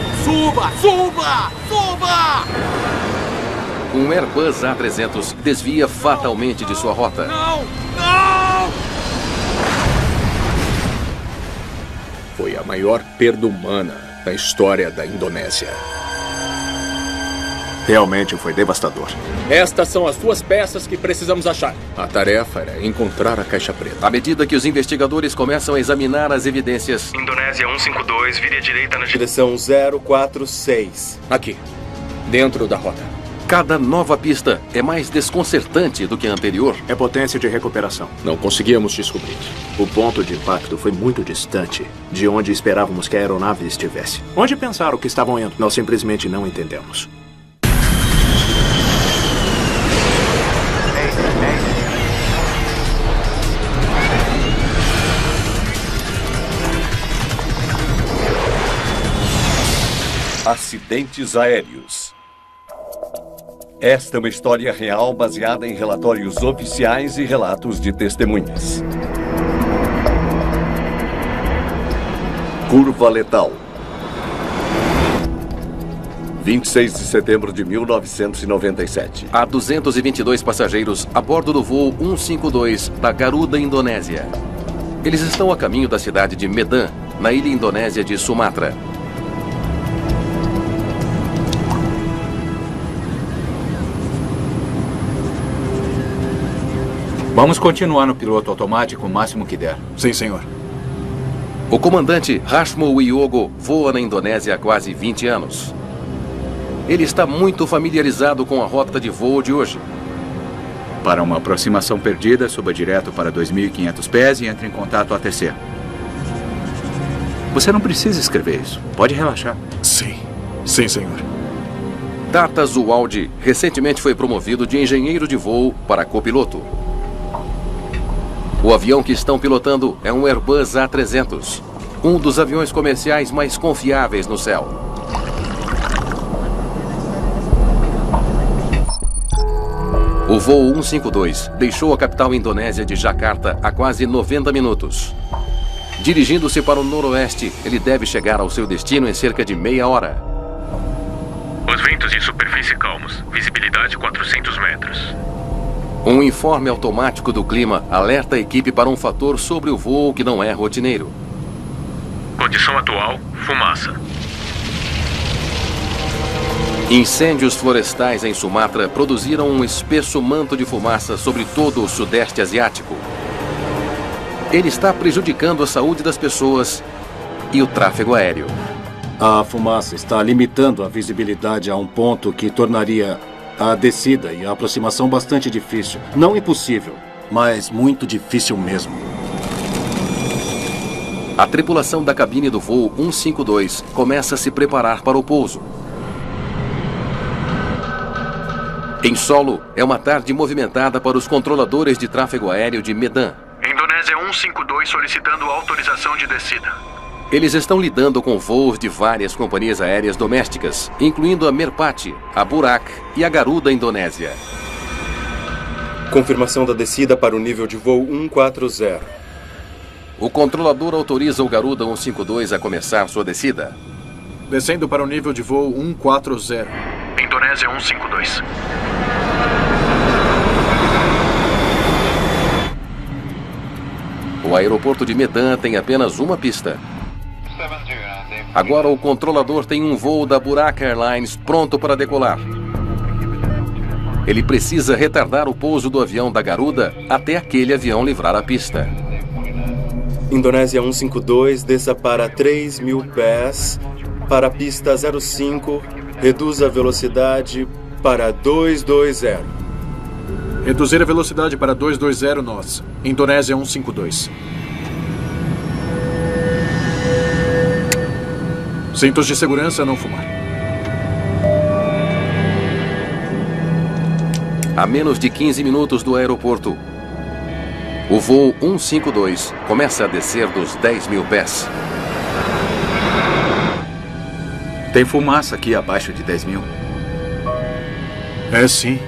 Vamos, suba, suba, suba! Um Airbus A300 desvia fatalmente de sua rota. Não, não! Foi a maior perda humana na história da Indonésia. Realmente foi devastador. Estas são as duas peças que precisamos achar. A tarefa era encontrar a caixa preta. À medida que os investigadores começam a examinar as evidências... Indonésia 152, vire à direita na direção 046. Aqui, dentro da rota. Cada nova pista é mais desconcertante do que a anterior. É potência de recuperação. Não conseguíamos descobrir. O ponto de impacto foi muito distante de onde esperávamos que a aeronave estivesse. Onde pensaram que estavam indo? Nós simplesmente não entendemos. Acidentes aéreos. Esta é uma história real baseada em relatórios oficiais e relatos de testemunhas. Curva letal. 26 de setembro de 1997. Há 222 passageiros a bordo do voo 152 da Garuda, Indonésia. Eles estão a caminho da cidade de Medan, na ilha indonésia de Sumatra. Vamos continuar no piloto automático o máximo que der. Sim, senhor. O comandante Rashmo Wiyogo voa na Indonésia há quase 20 anos. Ele está muito familiarizado com a rota de voo de hoje. Para uma aproximação perdida, suba direto para 2.500 pés e entre em contato ATC. Você não precisa escrever isso. Pode relaxar. Sim. Sim, senhor. Tata Zualdi recentemente foi promovido de engenheiro de voo para copiloto. O avião que estão pilotando é um Airbus A300, um dos aviões comerciais mais confiáveis no céu. O voo 152 deixou a capital indonésia de Jakarta há quase 90 minutos. Dirigindo-se para o noroeste, ele deve chegar ao seu destino em cerca de meia hora. Os ventos em superfície calmos. Visibilidade 400 metros. Um informe automático do clima alerta a equipe para um fator sobre o voo que não é rotineiro. Condição atual, fumaça. Incêndios florestais em Sumatra produziram um espesso manto de fumaça sobre todo o sudeste asiático. Ele está prejudicando a saúde das pessoas e o tráfego aéreo. A fumaça está limitando a visibilidade a um ponto que tornaria a descida e a aproximação bastante difícil. Não impossível, mas muito difícil mesmo. A tripulação da cabine do voo 152 começa a se preparar para o pouso. Em solo, é uma tarde movimentada para os controladores de tráfego aéreo de Medan. Indonésia 152 solicitando autorização de descida. Eles estão lidando com voos de várias companhias aéreas domésticas, incluindo a Merpati, a Burak e a Garuda Indonésia. Confirmação da descida para o nível de voo 140. O controlador autoriza o Garuda 152 a começar sua descida. Descendo para o nível de voo 140. Indonésia 152. O aeroporto de Medan tem apenas uma pista. Agora o controlador tem um voo da Burak Airlines pronto para decolar. Ele precisa retardar o pouso do avião da Garuda até aquele avião livrar a pista. Indonésia 152, desça para 3.000 pés, para a pista 05, reduza a velocidade para 220. Reduzir a velocidade para 220 nós. Indonésia 152. Cintos de segurança, não fumar. A menos de 15 minutos do aeroporto, o voo 152 começa a descer dos 10.000 pés. Tem fumaça aqui abaixo de 10.000. É sim.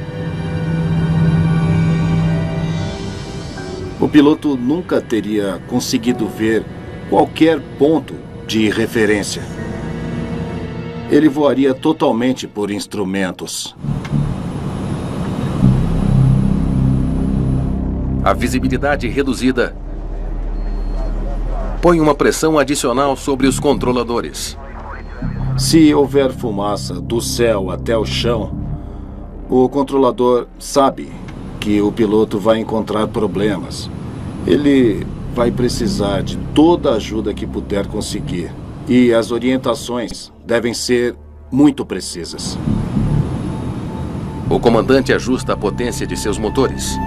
O piloto nunca teria conseguido ver qualquer ponto de referência. ele voaria totalmente por instrumentos. A visibilidade reduzida põe uma pressão adicional sobre os controladores. Se houver fumaça do céu até o chão, o controlador sabe que o piloto vai encontrar problemas. Ele vai precisar de toda a ajuda que puder conseguir. E as orientações devem ser muito precisas. O comandante ajusta a potência de seus motores.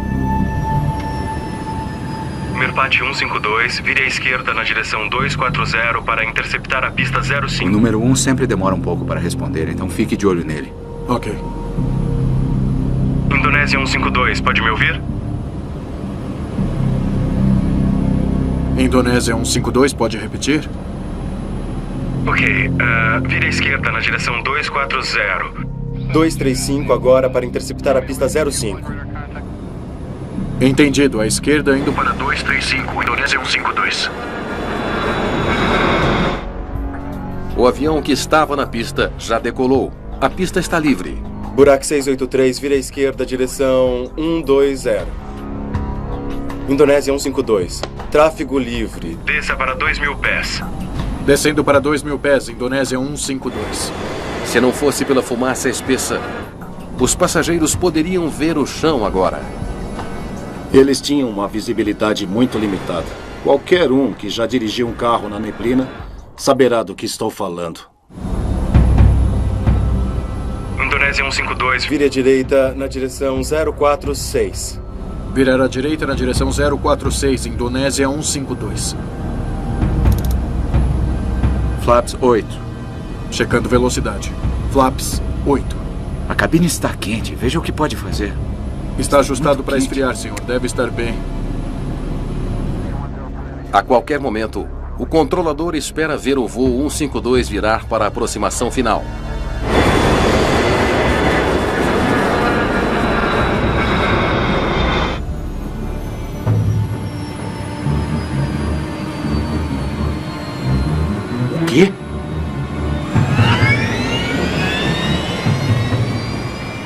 Merpat 152, vire à esquerda na direção 240 para interceptar a pista 05. O número 1 sempre demora um pouco para responder, então fique de olho nele. Ok. Indonésia 152, pode me ouvir? Indonésia 152, pode repetir? Ok, vire à esquerda na direção 240. 235 agora para interceptar a pista 05. Entendido, à esquerda indo Para 235, Indonésia 152. O avião que estava na pista já decolou. A pista está livre. Burak 683, vire à esquerda, direção 120. Indonésia 152, tráfego livre. Desça para 2.000 pés. Descendo para 2.000 pés, Indonésia 152. Se não fosse pela fumaça espessa, os passageiros poderiam ver o chão agora. Eles tinham uma visibilidade muito limitada. Qualquer um que já dirigiu um carro na neblina saberá do que estou falando. Indonésia 152, Vire à direita na direção 046. Virar à direita na direção 046, Indonésia 152. Flaps 8. Checando velocidade. Flaps 8. A cabine está quente. Veja o que pode fazer. Está ajustado para esfriar, senhor. Deve estar bem. A qualquer momento, o controlador espera ver o voo 152 virar para a aproximação final. O quê?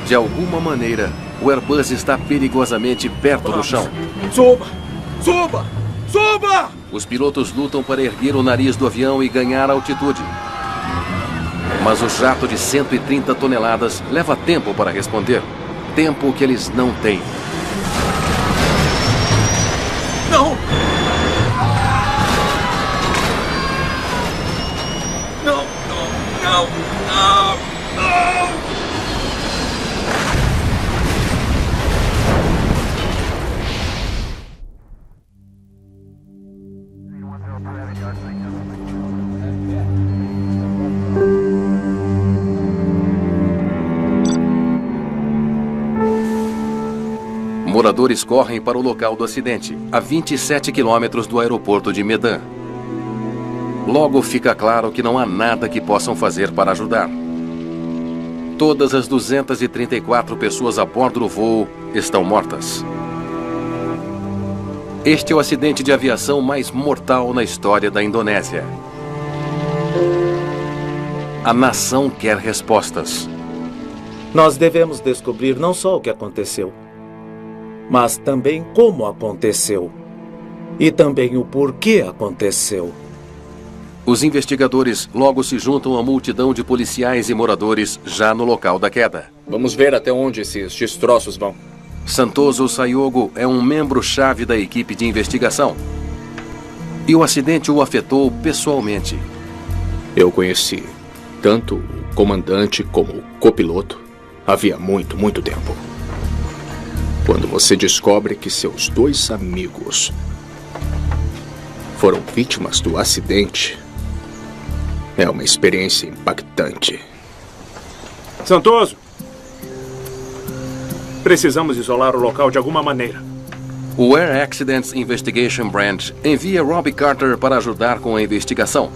De alguma maneira, o Airbus está perigosamente perto do chão. Suba! Suba! Suba! Os pilotos lutam para erguer o nariz do avião e ganhar altitude. Mas o jato de 130 toneladas leva tempo para responder. Tempo que eles não têm. Não! Não! Não! Não! Não! Moradores correm para o local do acidente, a 27 quilômetros do aeroporto de Medan. Logo fica claro que não há nada que possam fazer para ajudar. Todas as 234 pessoas a bordo do voo estão mortas. Este é o acidente de aviação mais mortal na história da Indonésia. A nação quer respostas. Nós devemos descobrir não só o que aconteceu, mas também como aconteceu. E também o porquê aconteceu. Os investigadores logo se juntam à multidão de policiais e moradores já no local da queda. Vamos ver até onde esses destroços vão. Santoso Sayogo é um membro-chave da equipe de investigação. E o acidente o afetou pessoalmente. Eu conheci tanto o comandante como o copiloto havia muito, muito tempo. Quando você descobre que seus dois amigos foram vítimas do acidente, é uma experiência impactante. Santoso! Precisamos isolar o local de alguma maneira. O Air Accidents Investigation Branch envia Robbie Carter para ajudar com a investigação.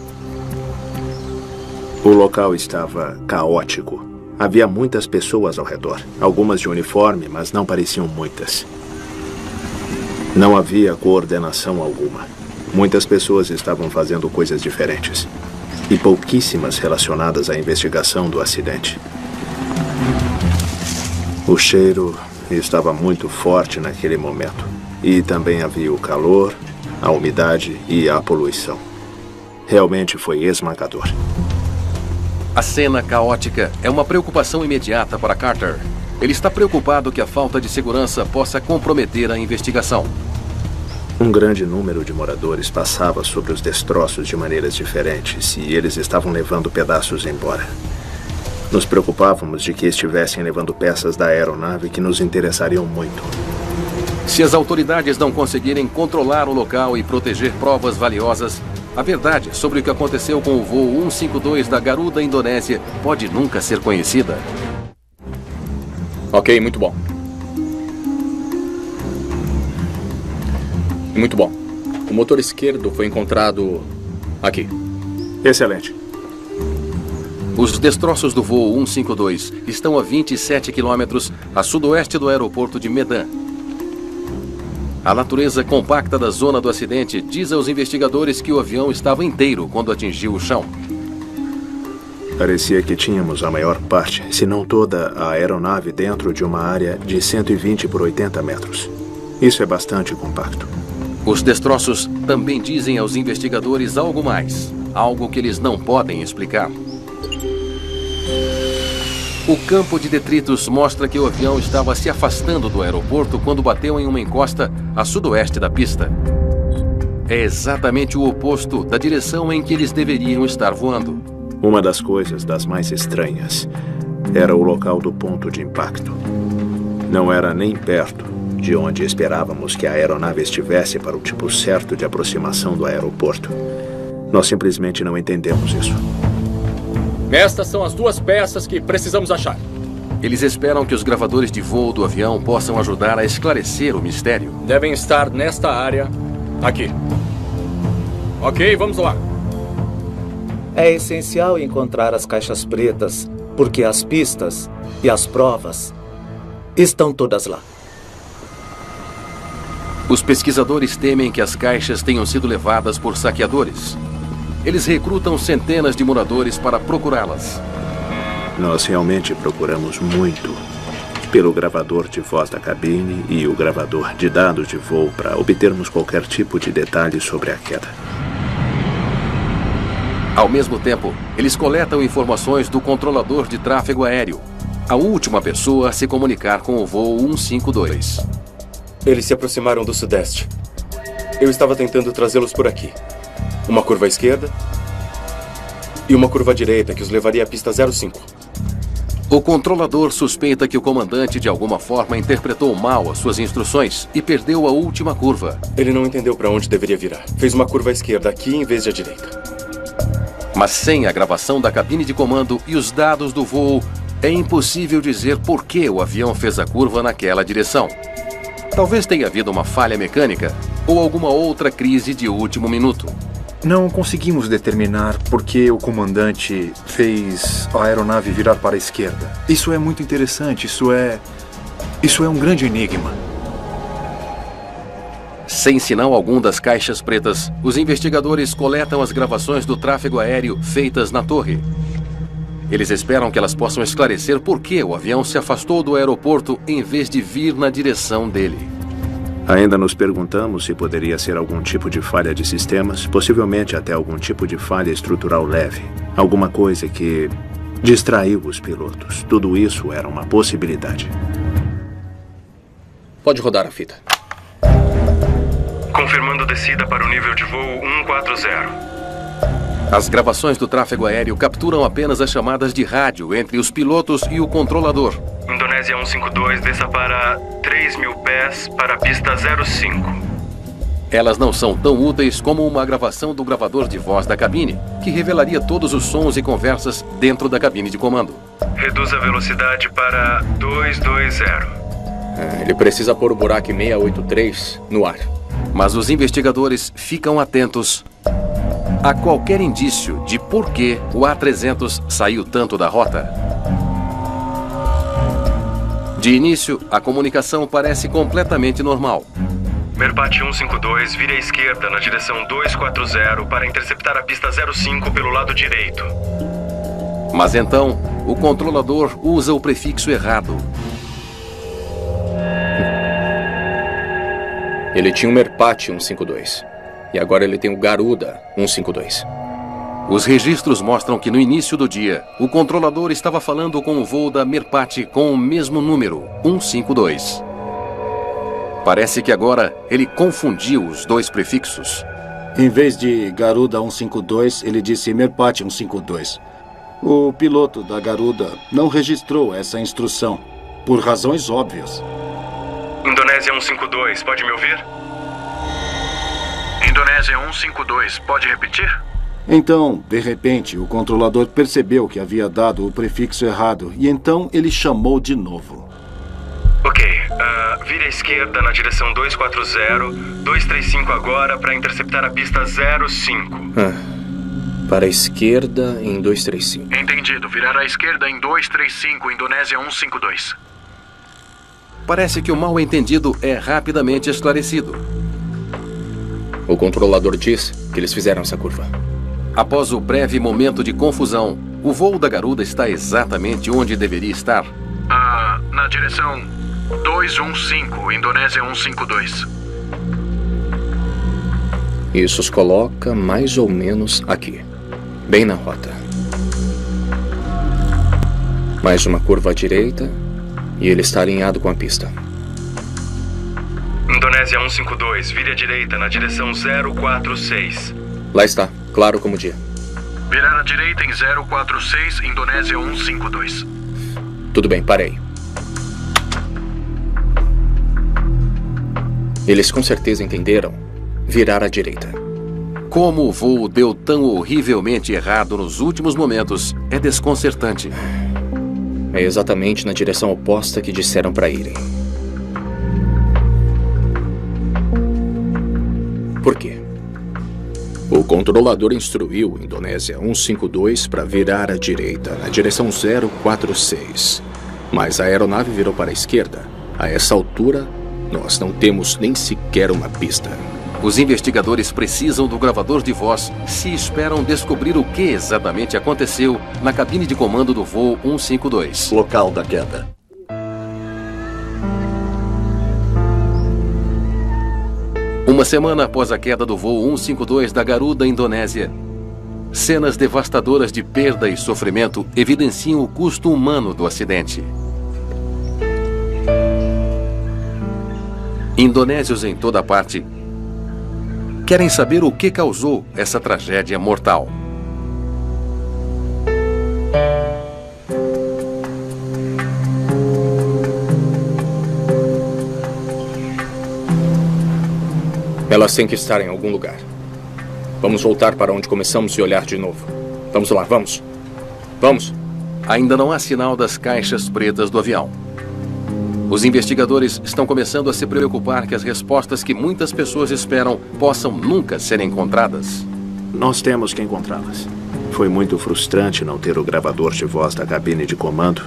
O local estava caótico. Havia muitas pessoas ao redor. Algumas de uniforme, mas não pareciam muitas. Não havia coordenação alguma. Muitas pessoas estavam fazendo coisas diferentes. e pouquíssimas relacionadas à investigação do acidente. O cheiro estava muito forte naquele momento. E também havia o calor, a umidade e a poluição. Realmente foi esmagador. A cena caótica é uma preocupação imediata para Carter. Ele está preocupado que a falta de segurança possa comprometer a investigação. Um grande número de moradores passava sobre os destroços de maneiras diferentes e eles estavam levando pedaços embora. Nos preocupávamos de que estivessem levando peças da aeronave que nos interessariam muito. Se as autoridades não conseguirem controlar o local e proteger provas valiosas, a verdade sobre o que aconteceu com o voo 152 da Garuda Indonésia pode nunca ser conhecida. Ok, muito bom. Muito bom. O motor esquerdo foi encontrado aqui. Excelente. Os destroços do voo 152 estão a 27 quilômetros a sudoeste do aeroporto de Medan. A natureza compacta da zona do acidente diz aos investigadores que o avião estava inteiro quando atingiu o chão. Parecia que tínhamos a maior parte, se não toda, a aeronave dentro de uma área de 120 por 80 metros. Isso é bastante compacto. Os destroços também dizem aos investigadores algo mais, algo que eles não podem explicar. O campo de detritos mostra que o avião estava se afastando do aeroporto quando bateu em uma encosta a sudoeste da pista. É exatamente o oposto da direção em que eles deveriam estar voando. Uma das coisas das mais estranhas era o local do ponto de impacto. Não era nem perto de onde esperávamos que a aeronave estivesse para o tipo certo de aproximação do aeroporto. Nós simplesmente não entendemos isso. Estas são as duas peças que precisamos achar. Eles esperam que os gravadores de voo do avião possam ajudar a esclarecer o mistério. Devem estar nesta área, aqui. Ok, vamos lá. É essencial encontrar as caixas pretas, porque as pistas e as provas estão todas lá. Os pesquisadores temem que as caixas tenham sido levadas por saqueadores. Eles recrutam centenas de moradores para procurá-las. Nós realmente procuramos muito pelo gravador de voz da cabine e o gravador de dados de voo para obtermos qualquer tipo de detalhe sobre a queda. Ao mesmo tempo, eles coletam informações do controlador de tráfego aéreo, a última pessoa a se comunicar com o voo 152. Eles se aproximaram do sudeste. Eu estava tentando trazê-los por aqui. Uma curva à esquerda e uma curva à direita que os levaria à pista 05. O controlador suspeita que o comandante de alguma forma interpretou mal as suas instruções e perdeu a última curva. Ele não entendeu para onde deveria virar. Fez uma curva à esquerda aqui em vez de à direita. Mas sem a gravação da cabine de comando e os dados do voo, é impossível dizer por que o avião fez a curva naquela direção. Talvez tenha havido uma falha mecânica ou alguma outra crise de último minuto. Não conseguimos determinar por que o comandante fez a aeronave virar para a esquerda. Isso é muito interessante, isso é um grande enigma. Sem sinal algum das caixas pretas, os investigadores coletam as gravações do tráfego aéreo feitas na torre. Eles esperam que elas possam esclarecer por que o avião se afastou do aeroporto em vez de vir na direção dele. Ainda nos perguntamos se poderia ser algum tipo de falha de sistemas, possivelmente até algum tipo de falha estrutural leve. Alguma coisa que distraiu os pilotos. Tudo isso era uma possibilidade. Pode rodar a fita. Confirmando descida para o nível de voo 140. As gravações do tráfego aéreo capturam apenas as chamadas de rádio entre os pilotos e o controlador. Indonésia 152, desça para 3.000 pés para a pista 05. Elas não são tão úteis como uma gravação do gravador de voz da cabine, que revelaria todos os sons e conversas dentro da cabine de comando. Reduz a velocidade para 220. Ele precisa pôr o buraco 683 no ar. Mas os investigadores ficam atentos a qualquer indício de por que o A300 saiu tanto da rota. De início, a comunicação parece completamente normal. Merpati 152, vire à esquerda na direção 240 para interceptar a pista 05 pelo lado direito. Mas então, o controlador usa o prefixo errado. Ele tinha um Merpati 152. E agora ele tem o Garuda 152. Os registros mostram que no início do dia, o controlador estava falando com o voo da Merpati com o mesmo número, 152. Parece que agora ele confundiu os dois prefixos. Em vez de Garuda 152, ele disse Merpati 152. O piloto da Garuda não registrou essa instrução, por razões óbvias. Indonésia 152, pode me ouvir? Indonésia 152, pode repetir? Então, de repente, o controlador percebeu que havia dado o prefixo errado e então ele chamou de novo. Ok, vire à esquerda na direção 240, 235 agora para interceptar a pista 05. Para a esquerda em 235. Entendido, virar à esquerda em 235, Indonésia 152. Parece que o mal-entendido é rapidamente esclarecido. O controlador diz que eles fizeram essa curva. Após o breve momento de confusão, o voo da Garuda está exatamente onde deveria estar. Na direção 215, Indonésia 152. Isso os coloca mais ou menos aqui, bem na rota. Mais uma curva à direita e ele está alinhado com a pista. Indonésia 152, vire à direita na direção 046. Lá está, claro como dia. Virar à direita em 046, Indonésia 152. Tudo bem, parei. Eles com certeza entenderam virar à direita. Como o voo deu tão horrivelmente errado nos últimos momentos, é desconcertante. É exatamente na direção oposta que disseram para irem. Por quê? O controlador instruiu o Indonésia 152 para virar à direita, na direção 046. Mas a aeronave virou para a esquerda. A essa altura, nós não temos nem sequer uma pista. Os investigadores precisam do gravador de voz se esperam descobrir o que exatamente aconteceu na cabine de comando do voo 152. Local da queda. Uma semana após a queda do voo 152 da Garuda, Indonésia, cenas devastadoras de perda e sofrimento evidenciam o custo humano do acidente. Indonésios em toda parte querem saber o que causou essa tragédia mortal. Elas têm que estar em algum lugar. Vamos voltar para onde começamos e olhar de novo. Vamos lá, vamos. Vamos. Ainda não há sinal das caixas pretas do avião. Os investigadores estão começando a se preocupar que as respostas que muitas pessoas esperam possam nunca ser encontradas. Nós temos que encontrá-las. Foi muito frustrante não ter o gravador de voz da cabine de comando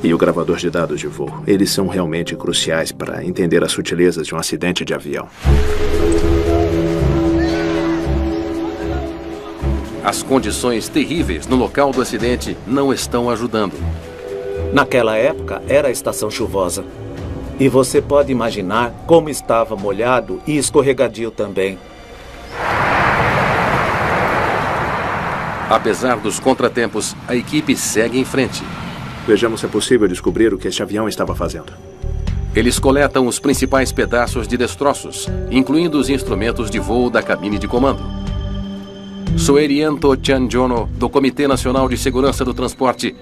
e o gravador de dados de voo. Eles são realmente cruciais para entender as sutilezas de um acidente de avião. As condições terríveis no local do acidente não estão ajudando. Naquela época, era a estação chuvosa. E você pode imaginar como estava molhado e escorregadio também. Apesar dos contratempos, a equipe segue em frente. Vejamos se é possível descobrir o que este avião estava fazendo. Eles coletam os principais pedaços de destroços, incluindo os instrumentos de voo da cabine de comando. Sueriento Chanjono, do Comitê Nacional de Segurança do Transporte,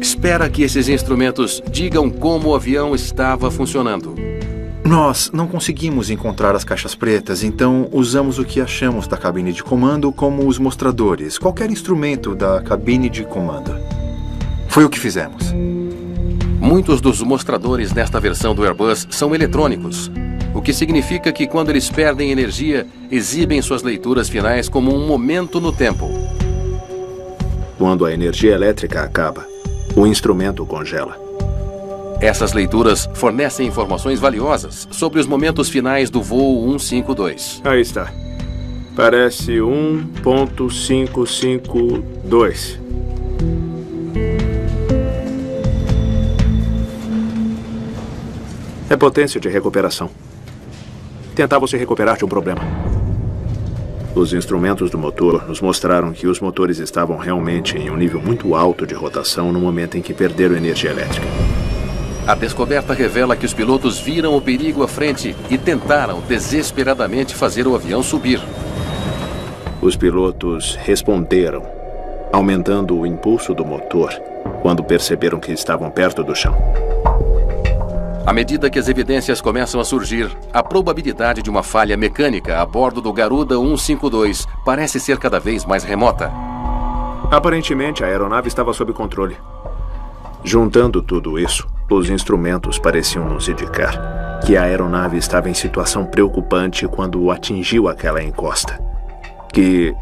espera que esses instrumentos digam como o avião estava funcionando. Nós não conseguimos encontrar as caixas pretas, então usamos o que achamos da cabine de comando como os mostradores, qualquer instrumento da cabine de comando. Foi o que fizemos. Muitos dos mostradores nesta versão do Airbus são eletrônicos, o que significa que quando eles perdem energia, exibem suas leituras finais como um momento no tempo. Quando a energia elétrica acaba, o instrumento congela. Essas leituras fornecem informações valiosas sobre os momentos finais do voo 152. Aí está. Parece 1.552. É potência de recuperação. Tentava se recuperar de um problema. Os instrumentos do motor nos mostraram que os motores estavam realmente em um nível muito alto de rotação no momento em que perderam energia elétrica. A descoberta revela que os pilotos viram o perigo à frente e tentaram desesperadamente fazer o avião subir. Os pilotos responderam, aumentando o impulso do motor quando perceberam que estavam perto do chão. À medida que as evidências começam a surgir, a probabilidade de uma falha mecânica a bordo do Garuda 152 parece ser cada vez mais remota. Aparentemente, a aeronave estava sob controle. Juntando tudo isso, os instrumentos pareciam nos indicar que a aeronave estava em situação preocupante quando atingiu aquela encosta, que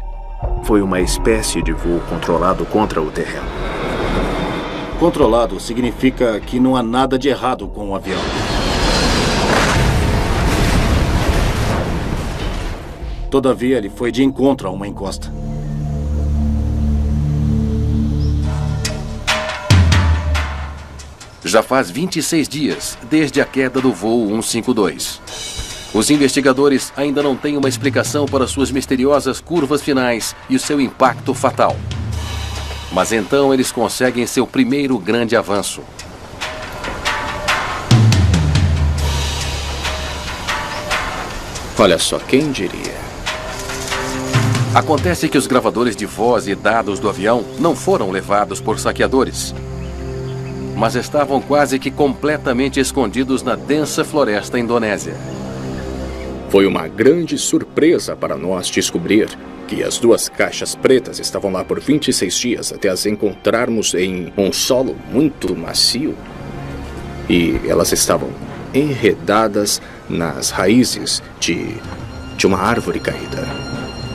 foi uma espécie de voo controlado contra o terreno. Controlado significa que não há nada de errado com o avião. Todavia, ele foi de encontro a uma encosta. Já faz 26 dias desde a queda do voo 152. Os investigadores ainda não têm uma explicação para suas misteriosas curvas finais e o seu impacto fatal. Mas então eles conseguem seu primeiro grande avanço. Olha só, quem diria? Acontece que os gravadores de voz e dados do avião não foram levados por saqueadores, mas estavam quase que completamente escondidos na densa floresta indonésia. Foi uma grande surpresa para nós descobrir que as duas caixas pretas estavam lá por 26 dias até as encontrarmos em um solo muito macio. E elas estavam enredadas nas raízes de uma árvore caída.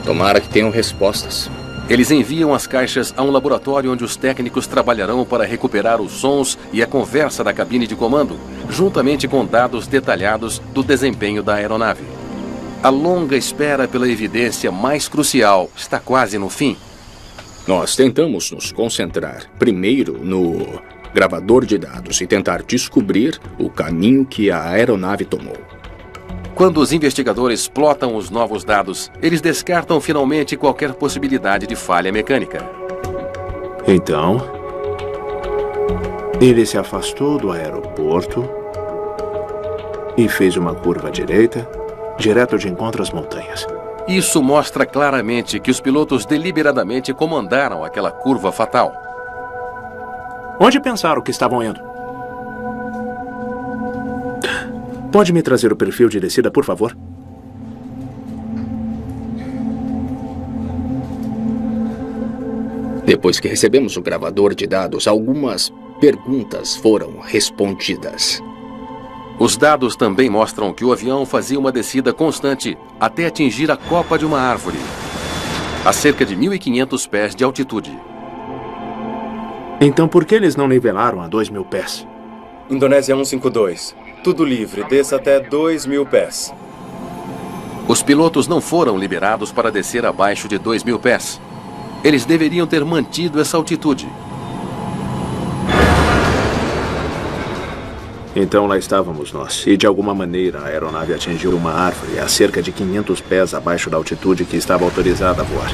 Tomara que tenham respostas. Eles enviam as caixas a um laboratório onde os técnicos trabalharão para recuperar os sons e a conversa da cabine de comando, juntamente com dados detalhados do desempenho da aeronave. A longa espera pela evidência mais crucial está quase no fim. Nós tentamos nos concentrar primeiro no gravador de dados e tentar descobrir o caminho que a aeronave tomou. Quando os investigadores plotam os novos dados, eles descartam finalmente qualquer possibilidade de falha mecânica. Então, ele se afastou do aeroporto e fez uma curva à direita, direto de encontro às montanhas. Isso mostra claramente que os pilotos deliberadamente comandaram aquela curva fatal. Onde pensaram que estavam indo? Pode me trazer o perfil de descida, por favor? Depois que recebemos o gravador de dados, algumas perguntas foram respondidas. Os dados também mostram que o avião fazia uma descida constante até atingir a copa de uma árvore, a cerca de 1.500 pés de altitude. Então por que eles não nivelaram a 2.000 pés? Indonésia 152. Tudo livre, desça até 2.000 pés. Os pilotos não foram liberados para descer abaixo de 2.000 pés. Eles deveriam ter mantido essa altitude. Então lá estávamos nós, e de alguma maneira a aeronave atingiu uma árvore a cerca de 500 pés abaixo da altitude que estava autorizada a voar.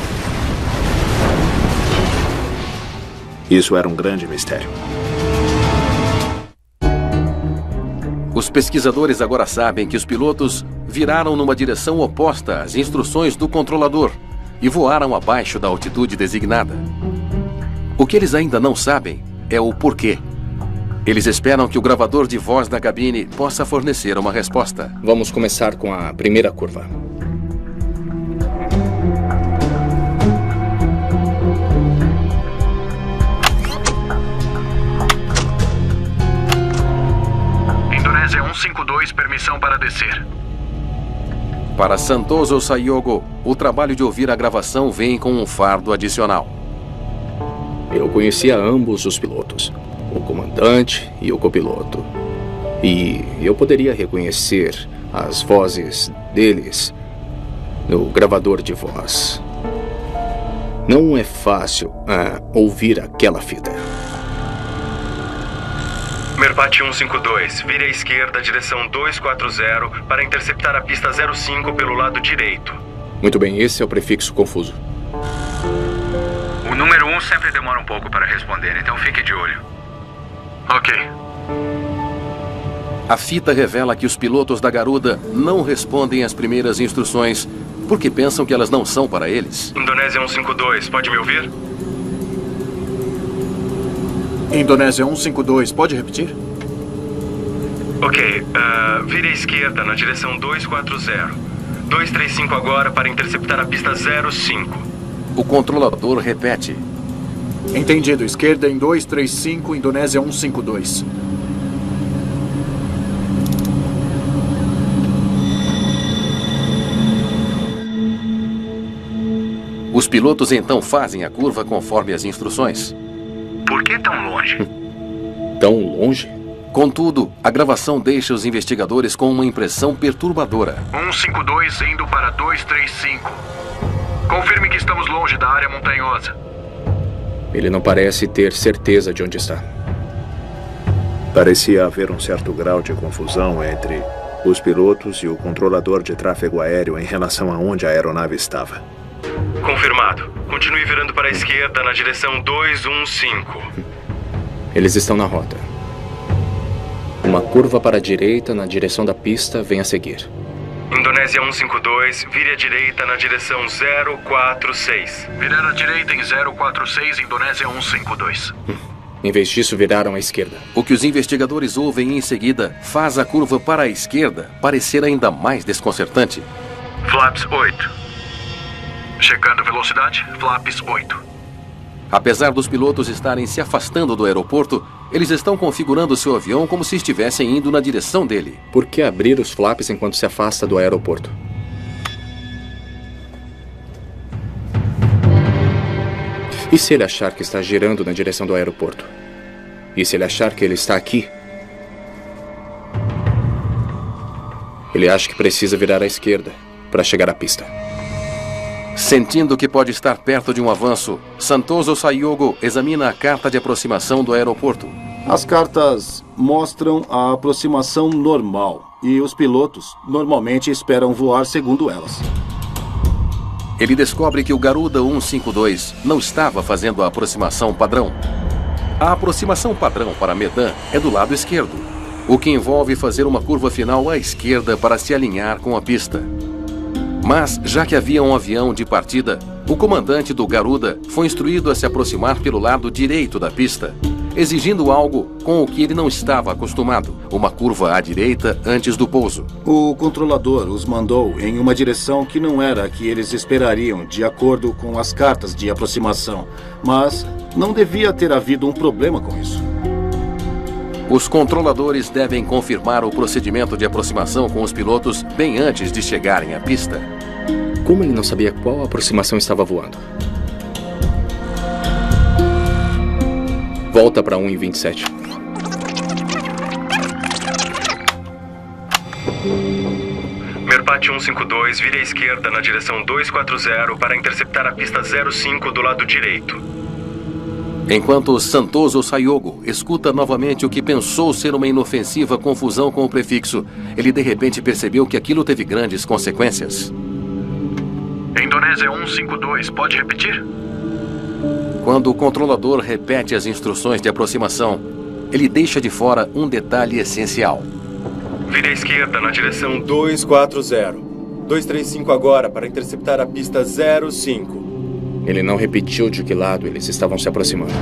Isso era um grande mistério. Os pesquisadores agora sabem que os pilotos viraram numa direção oposta às instruções do controlador e voaram abaixo da altitude designada. O que eles ainda não sabem é o porquê. Eles esperam que o gravador de voz da cabine possa fornecer uma resposta. Vamos começar com a primeira curva. Indonésia 152, permissão para descer. Para Santoso Sayogo, o trabalho de ouvir a gravação vem com um fardo adicional. Eu conhecia ambos os pilotos. o comandante e o copiloto. E eu poderia reconhecer as vozes deles no gravador de voz. Não é fácil ouvir aquela fita. Merpati 152, vire à esquerda, direção 240, para interceptar a pista 05 pelo lado direito. Muito bem, esse é o prefixo confuso. O número 1 sempre demora um pouco para responder, então fique de olho. Ok. A fita revela que os pilotos da Garuda não respondem às primeiras instruções porque pensam que elas não são para eles. Indonésia 152, pode me ouvir? Indonésia 152, pode repetir? Ok, vire à esquerda na direção 240. 235 agora para interceptar a pista 05. O controlador repete. Entendido, esquerda em 235, Indonésia 152. Os pilotos então fazem a curva conforme as instruções. Por que tão longe? Tão longe? Contudo, a gravação deixa os investigadores com uma impressão perturbadora. 152 indo para 235. Confirme que estamos longe da área montanhosa. Ele não parece ter certeza de onde está. Parecia haver um certo grau de confusão entre os pilotos e o controlador de tráfego aéreo em relação a onde a aeronave estava. Confirmado. Continue virando para a esquerda na direção 215. Eles estão na rota. Uma curva para a direita na direção da pista vem a seguir. Indonésia 152, vire à direita na direção 046. Virar à direita em 046, Indonésia 152. Em vez disso, viraram à esquerda. O que os investigadores ouvem em seguida faz a curva para a esquerda parecer ainda mais desconcertante. Flaps 8. Checando velocidade, flaps 8. Apesar dos pilotos estarem se afastando do aeroporto, eles estão configurando seu avião como se estivessem indo na direção dele. Por que abrir os flaps enquanto se afasta do aeroporto? E se ele achar que está girando na direção do aeroporto? E se ele achar que ele está aqui? Ele acha que precisa virar à esquerda para chegar à pista. Sentindo que pode estar perto de um avanço, Santoso Sayogo examina a carta de aproximação do aeroporto. As cartas mostram a aproximação normal e os pilotos normalmente esperam voar segundo elas. Ele descobre que o Garuda 152 não estava fazendo a aproximação padrão. A aproximação padrão para Medan é do lado esquerdo, o que envolve fazer uma curva final à esquerda para se alinhar com a pista. Mas, já que havia um avião de partida, o comandante do Garuda foi instruído a se aproximar pelo lado direito da pista, exigindo algo com o que ele não estava acostumado, uma curva à direita antes do pouso. O controlador os mandou em uma direção que não era a que eles esperariam, de acordo com as cartas de aproximação, mas não devia ter havido um problema com isso. Os controladores devem confirmar o procedimento de aproximação com os pilotos bem antes de chegarem à pista. Como ele não sabia qual aproximação estava voando? Volta para 1:27. Merpati 152, vire à esquerda na direção 240 para interceptar a pista 05 do lado direito. Enquanto Santoso Sayogo escuta novamente o que pensou ser uma inofensiva confusão com o prefixo, ele de repente percebeu que aquilo teve grandes consequências. Indonésia 152, pode repetir? Quando o controlador repete as instruções de aproximação, ele deixa de fora um detalhe essencial. Vire à esquerda na direção 240. 235 agora para interceptar a pista 05. Ele não repetiu de que lado eles estavam se aproximando.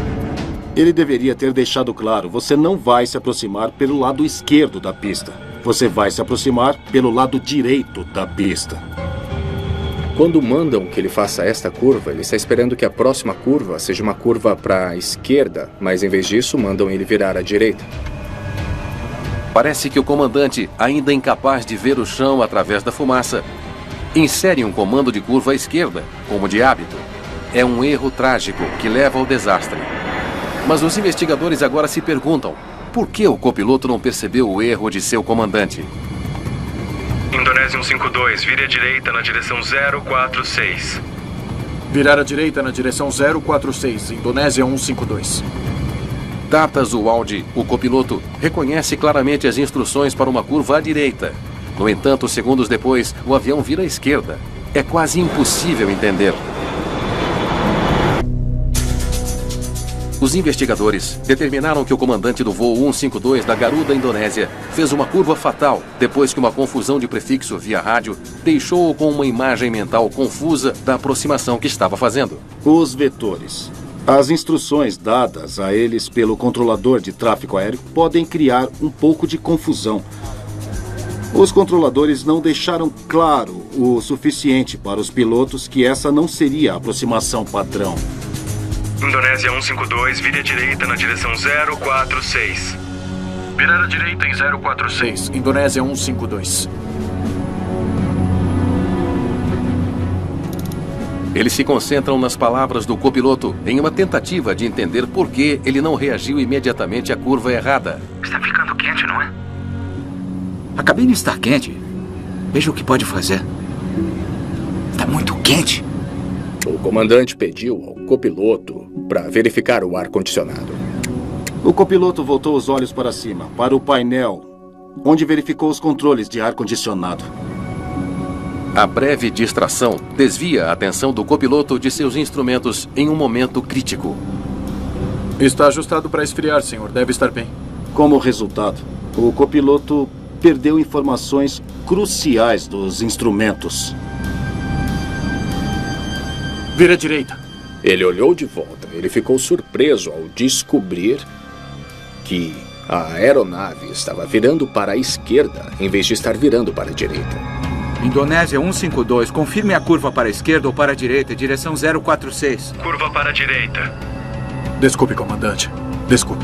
Ele deveria ter deixado claro, você não vai se aproximar pelo lado esquerdo da pista. Você vai se aproximar pelo lado direito da pista. Quando mandam que ele faça esta curva, ele está esperando que a próxima curva seja uma curva para a esquerda, mas em vez disso mandam ele virar à direita. Parece que o comandante, ainda incapaz de ver o chão através da fumaça, insere um comando de curva à esquerda, como de hábito. É um erro trágico que leva ao desastre. Mas os investigadores agora se perguntam por que o copiloto não percebeu o erro de seu comandante. Indonésia 152, vire à direita na direção 046. Virar à direita na direção 046, Indonésia 152. Datas Uwaldi, o copiloto, reconhece claramente as instruções para uma curva à direita. No entanto, segundos depois, o avião vira à esquerda. É quase impossível entender. Os investigadores determinaram que o comandante do voo 152 da Garuda, Indonésia, fez uma curva fatal depois que uma confusão de prefixo via rádio deixou-o com uma imagem mental confusa da aproximação que estava fazendo. Os vetores. As instruções dadas a eles pelo controlador de tráfego aéreo podem criar um pouco de confusão. Os controladores não deixaram claro o suficiente para os pilotos que essa não seria a aproximação padrão. Indonésia 152, vire à direita na direção 046. Virar à direita em 046, Indonésia 152. Eles se concentram nas palavras do copiloto em uma tentativa de entender por que ele não reagiu imediatamente à curva errada. Está ficando quente, não é? A cabine está quente. Veja o que pode fazer. Está muito quente. O comandante pediu ao copiloto para verificar o ar-condicionado. O copiloto voltou os olhos para cima, para o painel, onde verificou os controles de ar-condicionado. A breve distração desvia a atenção do copiloto de seus instrumentos em um momento crítico. Está ajustado para esfriar, senhor. Deve estar bem. Como resultado, o copiloto perdeu informações cruciais dos instrumentos. Vira à direita. Ele olhou de volta. Ele ficou surpreso ao descobrir que a aeronave estava virando para a esquerda em vez de estar virando para a direita. Indonésia 152, confirme a curva para a esquerda ou para a direita, direção 046. Curva para a direita. Desculpe, comandante. Desculpe.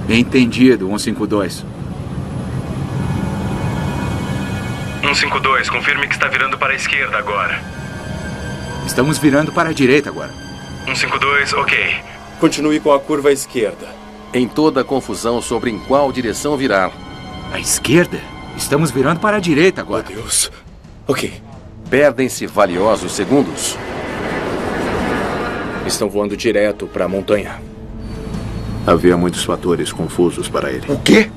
Entendido, 152. 152, confirme que está virando para a esquerda agora. Estamos virando para a direita agora. 152, ok. Continue com a curva à esquerda. Em toda a confusão sobre em qual direção virar. À esquerda? Estamos virando para a direita agora. Meu Deus. Ok. Perdem-se valiosos segundos. Estão voando direto para a montanha. Havia muitos fatores confusos para ele. O quê?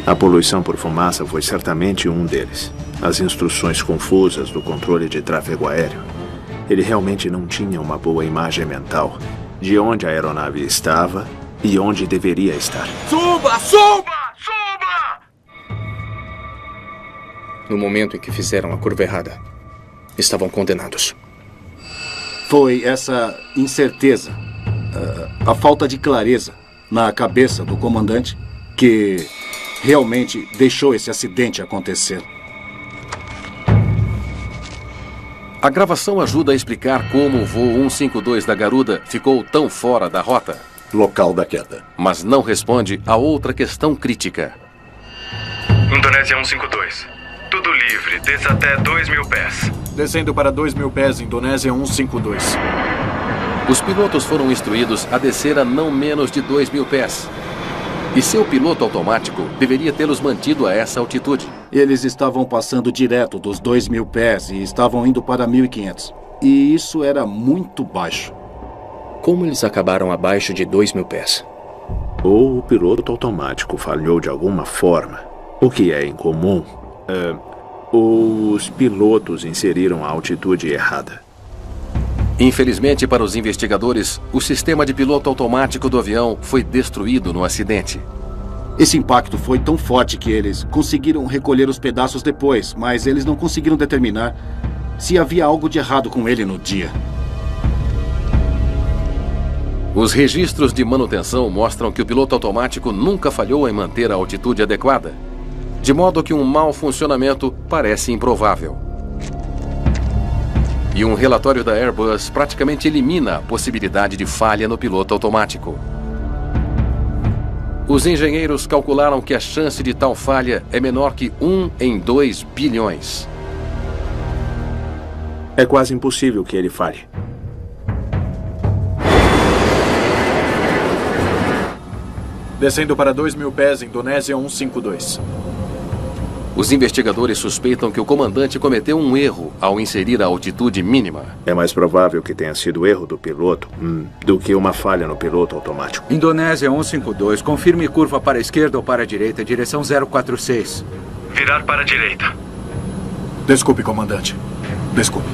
A poluição por fumaça foi certamente um deles. As instruções confusas do controle de tráfego aéreo. Ele realmente não tinha uma boa imagem mental de onde a aeronave estava e onde deveria estar. Suba! Suba! Suba! No momento em que fizeram a curva errada, estavam condenados. Foi essa incerteza, a falta de clareza na cabeça do comandante que realmente deixou esse acidente acontecer. A gravação ajuda a explicar como o voo 152 da Garuda ficou tão fora da rota. Local da queda. Mas não responde a outra questão crítica. Indonésia 152. Tudo livre, desça até 2.000 pés. Descendo para 2.000 pés, Indonésia 152. Os pilotos foram instruídos a descer a não menos de 2.000 pés. E seu piloto automático deveria tê-los mantido a essa altitude. Eles estavam passando direto dos 2.000 pés e estavam indo para 1.500. E isso era muito baixo. Como eles acabaram abaixo de 2.000 pés? Ou o piloto automático falhou de alguma forma, o que é incomum. Ou os pilotos inseriram a altitude errada. Infelizmente para os investigadores, o sistema de piloto automático do avião foi destruído no acidente. Esse impacto foi tão forte que eles conseguiram recolher os pedaços depois, mas eles não conseguiram determinar se havia algo de errado com ele no dia. Os registros de manutenção mostram que o piloto automático nunca falhou em manter a altitude adequada, de modo que um mau funcionamento parece improvável. E um relatório da Airbus praticamente elimina a possibilidade de falha no piloto automático. Os engenheiros calcularam que a chance de tal falha é menor que 1 em 2 bilhões. É quase impossível que ele falhe. Descendo para 2.000 pés, Indonésia 152. Os investigadores suspeitam que o comandante cometeu um erro ao inserir a altitude mínima. É mais provável que tenha sido erro do piloto do que uma falha no piloto automático. Indonésia 152, confirme curva para a esquerda ou para a direita, direção 046. Virar para a direita. Desculpe, comandante. Desculpe.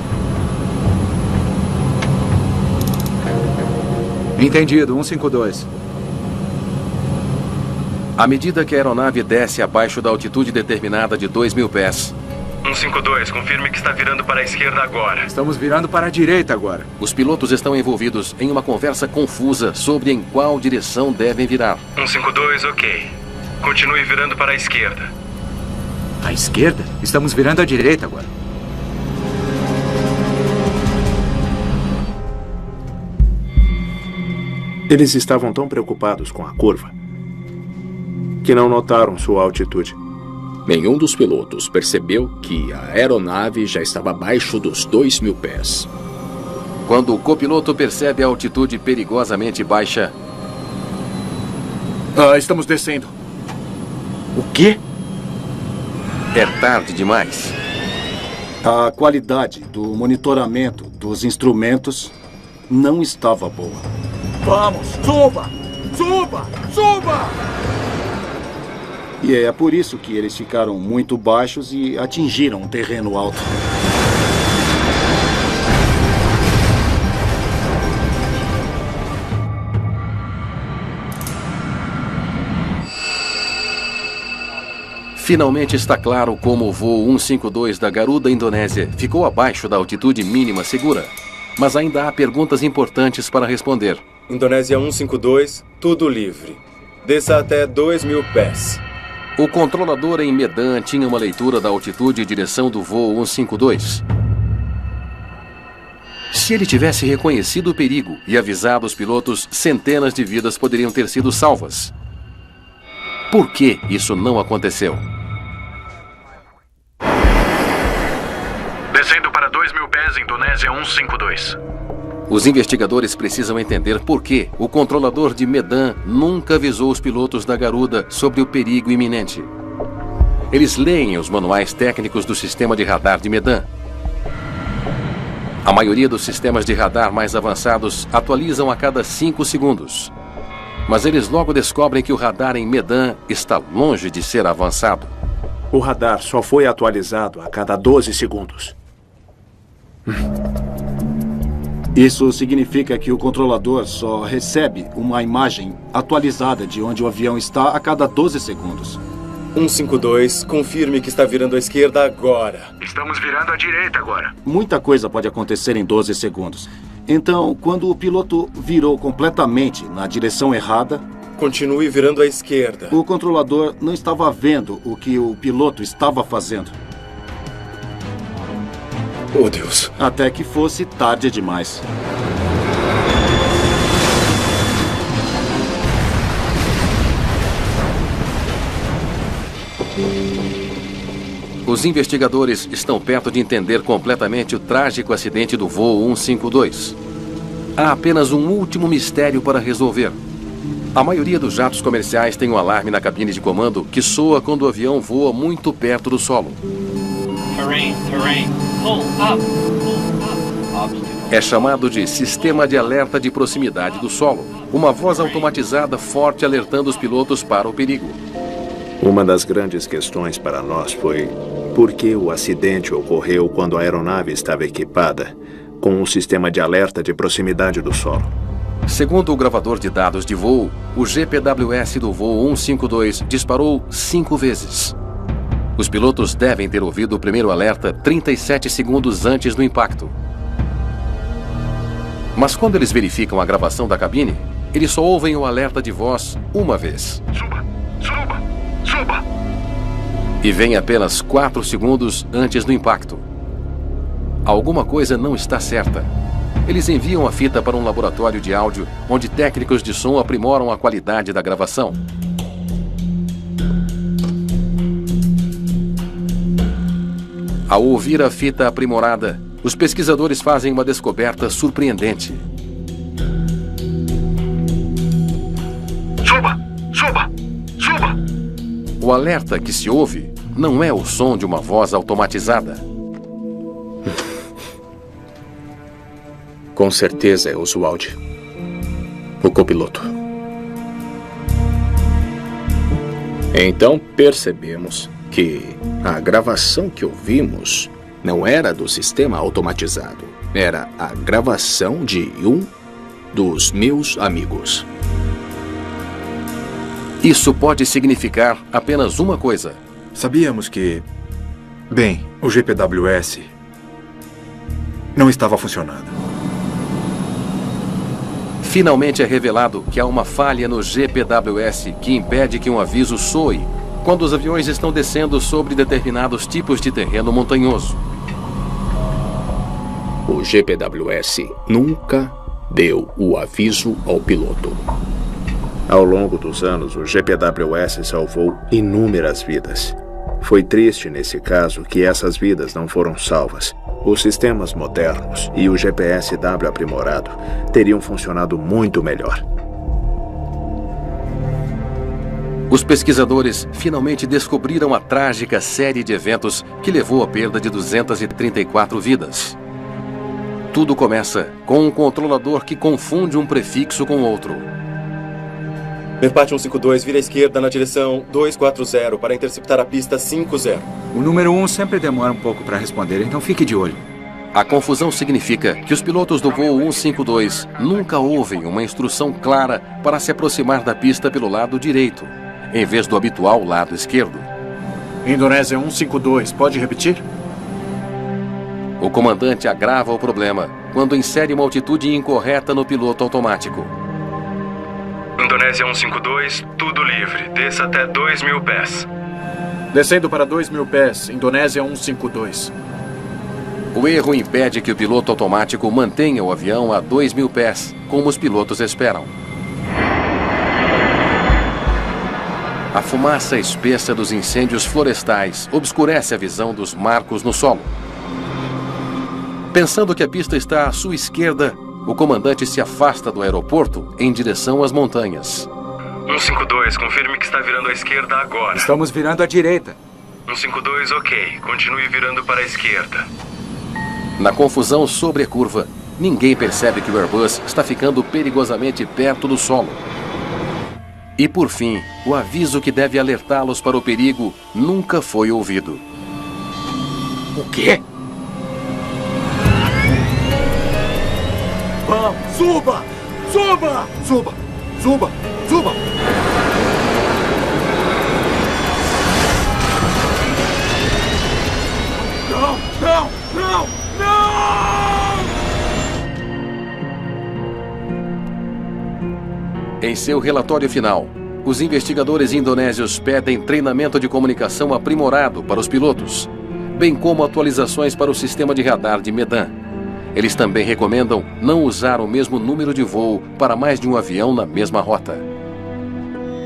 Entendido, 152. À medida que a aeronave desce abaixo da altitude determinada de 2.000 pés... 152, confirme que está virando para a esquerda agora. Estamos virando para a direita agora. Os pilotos estão envolvidos em uma conversa confusa sobre em qual direção devem virar. 152, ok. Continue virando para a esquerda. À esquerda? Estamos virando à direita agora. Eles estavam tão preocupados com a curva que não notaram sua altitude. Nenhum dos pilotos percebeu que a aeronave já estava abaixo dos 2.000 pés. Quando o copiloto percebe a altitude perigosamente baixa... Estamos descendo. O quê? É tarde demais. A qualidade do monitoramento dos instrumentos não estava boa. Vamos, suba! Suba! Suba! E é por isso que eles ficaram muito baixos e atingiram um terreno alto. Finalmente está claro como o voo 152 da Garuda Indonésia ficou abaixo da altitude mínima segura. Mas ainda há perguntas importantes para responder. Indonésia 152, tudo livre. Desça até 2.000 pés. O controlador em Medan tinha uma leitura da altitude e direção do voo 152. Se ele tivesse reconhecido o perigo e avisado os pilotos, centenas de vidas poderiam ter sido salvas. Por que isso não aconteceu? Descendo para 2.000 pés, Indonésia 152. Os investigadores precisam entender por que o controlador de Medan nunca avisou os pilotos da Garuda sobre o perigo iminente. Eles leem os manuais técnicos do sistema de radar de Medan. A maioria dos sistemas de radar mais avançados atualizam a cada 5 segundos. Mas eles logo descobrem que o radar em Medan está longe de ser avançado. O radar só foi atualizado a cada 12 segundos. Isso significa que o controlador só recebe uma imagem atualizada de onde o avião está a cada 12 segundos. 152, confirme que está virando à esquerda agora. Estamos virando à direita agora. Muita coisa pode acontecer em 12 segundos. Então, quando o piloto virou completamente na direção errada... Continue virando à esquerda. O controlador não estava vendo o que o piloto estava fazendo. Oh, Deus. Até que fosse tarde demais. Os investigadores estão perto de entender completamente o trágico acidente do voo 152. Há apenas um último mistério para resolver. A maioria dos jatos comerciais tem um alarme na cabine de comando que soa quando o avião voa muito perto do solo. É chamado de Sistema de Alerta de Proximidade do Solo. Uma voz automatizada forte alertando os pilotos para o perigo. Uma das grandes questões para nós foi por que o acidente ocorreu quando a aeronave estava equipada com um sistema de alerta de proximidade do solo. Segundo o gravador de dados de voo, o GPWS do voo 152 disparou 5 vezes. Os pilotos devem ter ouvido o primeiro alerta 37 segundos antes do impacto. Mas quando eles verificam a gravação da cabine, eles só ouvem o alerta de voz uma vez. Suba! Suba! Suba! E vem apenas 4 segundos antes do impacto. Alguma coisa não está certa. Eles enviam a fita para um laboratório de áudio, onde técnicos de som aprimoram a qualidade da gravação. Ao ouvir a fita aprimorada, os pesquisadores fazem uma descoberta surpreendente. Suba! Suba! Suba! O alerta que se ouve não é o som de uma voz automatizada. Com certeza é Oswald, o copiloto. Então percebemos que a gravação que ouvimos não era do sistema automatizado. Era a gravação de um dos meus amigos. Isso pode significar apenas uma coisa. Sabíamos que... Bem, o GPWS não estava funcionando. Finalmente é revelado que há uma falha no GPWS que impede que um aviso soe quando os aviões estão descendo sobre determinados tipos de terreno montanhoso. O GPWS nunca deu o aviso ao piloto. Ao longo dos anos, o GPWS salvou inúmeras vidas. Foi triste nesse caso que essas vidas não foram salvas. Os sistemas modernos e o GPSW aprimorado teriam funcionado muito melhor. Os pesquisadores finalmente descobriram a trágica série de eventos que levou à perda de 234 vidas. Tudo começa com um controlador que confunde um prefixo com outro. Merpat 152, vira à esquerda na direção 240 para interceptar a pista 50. O número 1 sempre demora um pouco para responder, então fique de olho. A confusão significa que os pilotos do voo 152 nunca ouvem uma instrução clara para se aproximar da pista pelo lado direito, em vez do habitual lado esquerdo. Indonésia 152, pode repetir? O comandante agrava o problema quando insere uma altitude incorreta no piloto automático. Indonésia 152, tudo livre. Desça até 2.000 pés. Descendo para 2.000 pés, Indonésia 152. O erro impede que o piloto automático mantenha o avião a 2.000 pés, como os pilotos esperam. A fumaça espessa dos incêndios florestais obscurece a visão dos marcos no solo. Pensando que a pista está à sua esquerda, o comandante se afasta do aeroporto em direção às montanhas. 152, confirme que está virando à esquerda agora. Estamos virando à direita. 152, ok. Continue virando para a esquerda. Na confusão sobre a curva, ninguém percebe que o Airbus está ficando perigosamente perto do solo. E por fim, o aviso que deve alertá-los para o perigo nunca foi ouvido. O quê? Vamos, suba! Suba! Suba! Suba! Suba! Não! Não! Não! Não! Em seu relatório final, os investigadores indonésios pedem treinamento de comunicação aprimorado para os pilotos, bem como atualizações para o sistema de radar de Medan. Eles também recomendam não usar o mesmo número de voo para mais de um avião na mesma rota.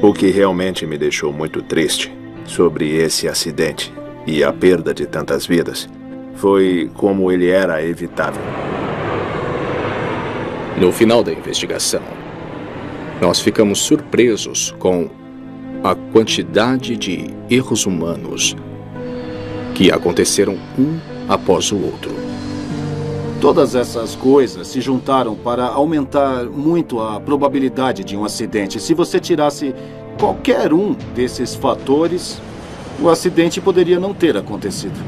O que realmente me deixou muito triste sobre esse acidente e a perda de tantas vidas foi como ele era evitável. No final da investigação, nós ficamos surpresos com a quantidade de erros humanos que aconteceram um após o outro. Todas essas coisas se juntaram para aumentar muito a probabilidade de um acidente. Se você tirasse qualquer um desses fatores, o acidente poderia não ter acontecido.